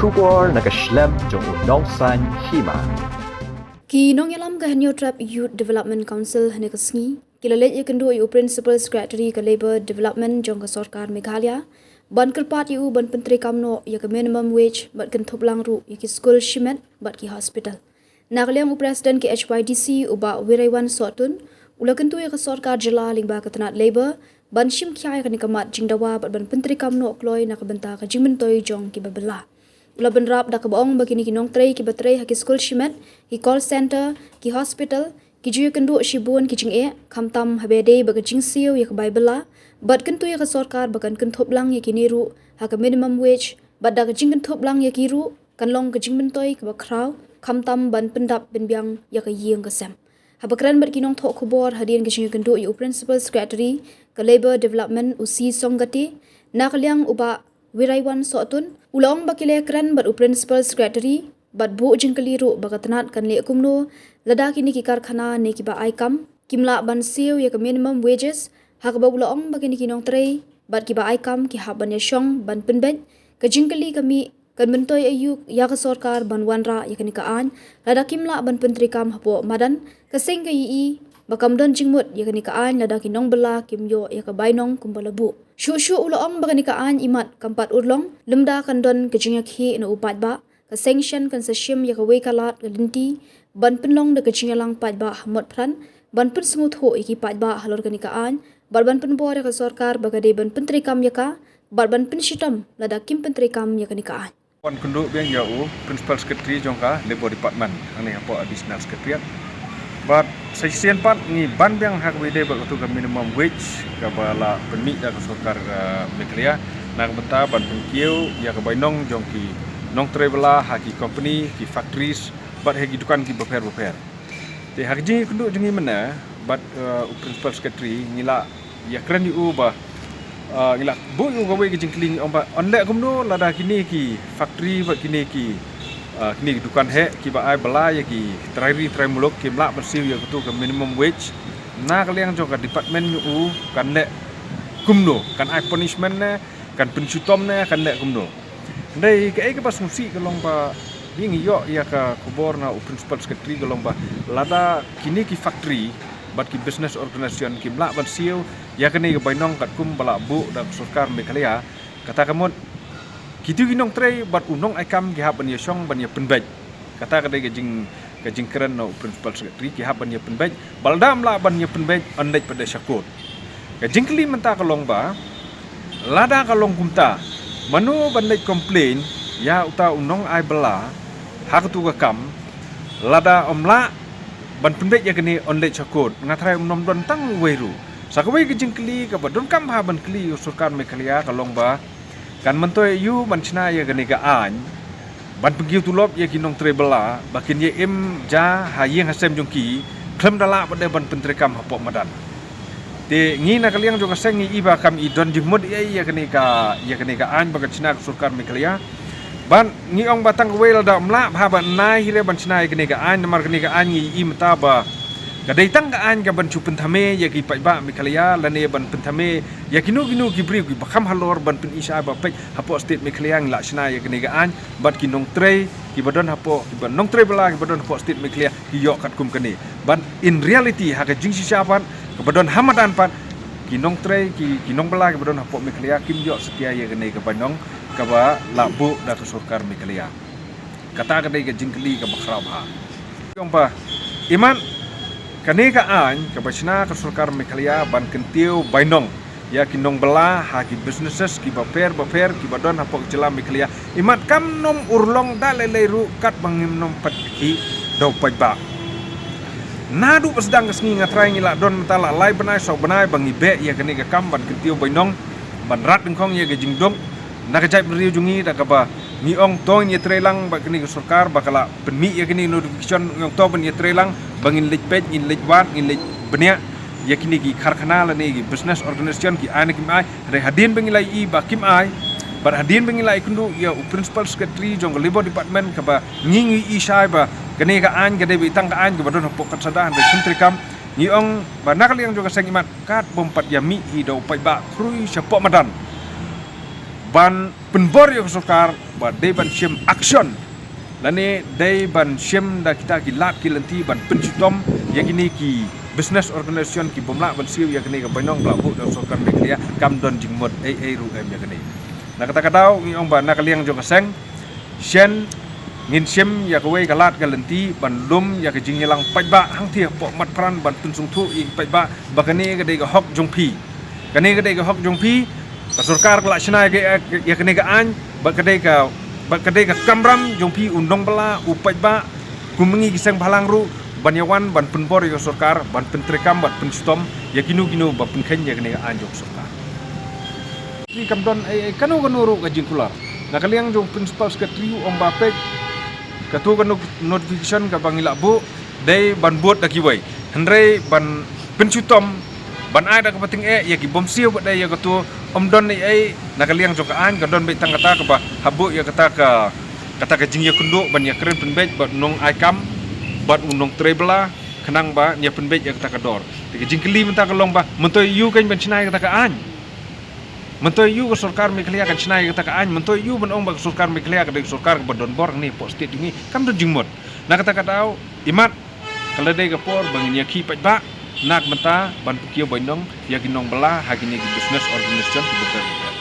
Shubor nakaslem jong unong san hima. Ki nong yalam ka Hanyo Trap Youth Development Council hane kasngi kilalet ye kendo yu Principal Secretary ka Labor Development jong ka Sarkar Meghalaya ban kelpat yu ban pentri kamno ye ka minimum wage bat kan thoplang ru ye ki school shimet bat ki hospital nagaliang President ki HYDC uba Wiraiwan Sotun ula kentu ye ka Sarkar jila lingba ka tanat labor ban shim khyai ka nikamat jingdawa bat ban pentri kamno kloi na ka benta ka jingmentoi jong ki babela Ula benrap da kebaong bagi ni kinong tray ki baterai haki school shimet, ki call center, ki hospital, ki juya kendu shibun ki jing e, kamtam habede baga jing siyo ya ke baibela, bat kentu ya ke sorkar bagan kentup lang ya ki niru, haka minimum wage, bat da ke jing kentup lang ya ki ru, kan long ke jing bentoi ke bakraw, kamtam ban pendap ben biang ya ke yiang kesem. Habakran bat kinong thok kubor hadian ke jing kendu yu Principal Secretary, ke Labor Development usi songgati, nakaliang uba Wiraiwan Sotun, ulang bakile kran bat Principal Secretary, bat bu jingkali ru bagatanat kan le kumno, lada kini ki karkhana ne ki ba aikam, kimla ban siu ya ke minimum wages, hak ba ulang bakini kinong tray, bat ki ba aikam ki hak ban ya syong ban penbet, ke jingkali kami kan mentoi ayu ya ke sorkar ban wanra ya kini kaan, lada kimla ban pentri kam hapo madan, kesing ke yi bakam don jingmut ya kini kaan lada kinong bela kimyo ya ke bainong kumbalabu. Shu ulang bagani kaan imat kampat urlong lemda kan don kejingyak hi na upat ba ka sanction kan sa shim ya ka we kalat ka linti ban penlong de kejingyalang pat ba hamot pran ban pen smooth ho iki pat ba halor kani kaan bar ban pen bore ka sarkar bagade ban pentri kam ya ka bar ban pen shitam lada kim pentri kam ya kani kaan Wan kundu biang jauh Principal Secretary jongka Labor Department ane apa additional secretary but seksian pat ni ban biang hak wede bak tu minimum wage ka bala permit da sarkar Meghalaya na benta ban pengkiu ya ka bainong jongki nong traveler haki company ki factories bat hagi dukan ki beper te hak ji kundu jengi mana bat Principal Secretary ngila ya keren yu ba ngila bu yu gawe ki jingkling omba onle kumno lada kini ki factory bat kini ki kini dukan he ki ba ai bala ya ki trai muluk ki mla bersiu ya kutu ke minimum wage na kaliang jong ka department yu kan le kumno kan ai punishment ne kan pencutom ne kan le kumno ndai ke pas musi kalong ba ding yo ya ka kubor na Principal Secretary kalong ba lada kini ki factory bat ki business organization ki mla bersiu ya kini ke bainong kat kum bala bu da sarkar Meghalaya kata kamot Kitu ginong tray bat unong aikam ki hab ban yashong ban ya penbaj kata kadai gajing keren no Principal Secretary ki hab ban ya penbaj baldam la ban ya penbaj andai pada syakut gajing kli menta kalong ba lada kalong kumta manu bandai komplain ya uta unong ai bela hak tu ka kam lada omla ban penbaj ya kini andai syakut ngatrai unom don tang weru sakawai gajing kli ka badon kam ha ban kli sarkar Meghalaya kalong ba kan mentoi yu mancina ya gani ga an ban pergi tulop ya kinong trebela bakin ye im ja hayeng hasem jongki klem dala pada ban pentrekam hapok madan te ngi na kaliang jo kaseng ngi iba kam idon jimod ya gani ga an baga cina sarkar Meghalaya ban ngi ong batang wel da mla ha ban nai hire ban cina ya gani ga an mar gani ga an ngi im ta ba kadai tang ga an ga ban chu pentame ya ki pa Meghalaya lane ban pentame ya kinu ki bri ki bakam halor ban pen isa ba pek hapo state Meghalaya la sna ya kini ga an bat ki nong tray ki badon hapo ki ban nong tray bala ki badon hapo state Meghalaya ki yok kat kum kani ban in reality ha ga jing si siapan ki badon hamadan pan ki nong tray ki nong bala ki badon hapo Meghalaya kim yok setia ya kini ga banong ka ba labu da ka sarkar Meghalaya kata kadai ga jingkli ka bakrab ha yong pa iman kaneka an kabasna ka sarkar Meghalaya ban kentiu bainong ya kinong bela haki businesses ki baper ki badon hapok jela Meghalaya imat kam nom urlong dalele ru kat bangim nom pat ki do pajba nadu pasdang kesngi ngatrai ngila don mentala lai benai so benai bangi be ya kaneka kam ban kentiu bainong ban rat dengkong ya gejing dong nakajai beriu jungi da kaba ni ong tong ye trelang ba kini sarkar bakala penmi ya kini notification ong to ban ye trelang bangin lej page in lej wan in lej benya ya kini ki karkhana la ni business organization ki anak kim ai re hadin bangilai i ba kim ai bar hadin bangilai kundu ya Principal Secretary jong Labor Department ka ba ngingi i sai ba kani ka an ka debi tang ka an ka badon hapok katsadahan re kuntri kam ni ong ba nakaliang jong kaseng imat kat bompat yami i do pai ba krui syapok madan ban penbor yo sokar ba dei ban shim action lani dei ban shim da kita gilat kilanti ban pencutom yakini ki business organization ki bomla ban siu yakini ka banong blabu da sokar meglia kam don jingmod ai ru em yakini na kata-kata ngi ong ba nakaliang jo kaseng shen ngin shim ya kawai galat galanti ban lum ya ka jingyelang pajba hang thia po mat pran ban punsung thu i pajba bakani ka dei ka hok jongpi kani ka dei ka hok jongpi ka sarkar ka lachna ya kani ka an bakadei ka kamram jongpi undong bala upajba kumengi gisang balang ru ban yawan ban penbor ya sarkar ban pentrekam ban penstom ya kinu ban penkhen ya kani ka an jong sarkar ki kamdon ai kanu ru ka jingkular nakaliang jong principal secretary om bapek katu kan notification ka bangila bu dai ban buat da kiwai hendrai ban pencutom ban ada ka pating ya ki bom siu dai ya katu om don ai nakaliang jong ka an ka don be tang kata ka ba habu ya kata ka jing ya kundu ban ya keren penbej ban nong aikam ban unong trebla kenang ba nya penbej ya kata ka dor ti jing keli menta ka long ba mentoy yu kan ban chinai kata ka an mentoy yu ko sarkar Meghalaya kan chinai kata ka an mentoy yu ban ong ba sarkar Meghalaya ka dei sarkar ka don bor ni po state ini kam do jingmot na kata tau imat kala dei ka por bang nya ki pajba nak menta ban pukio boinong ya ginong bela hagini business organization ki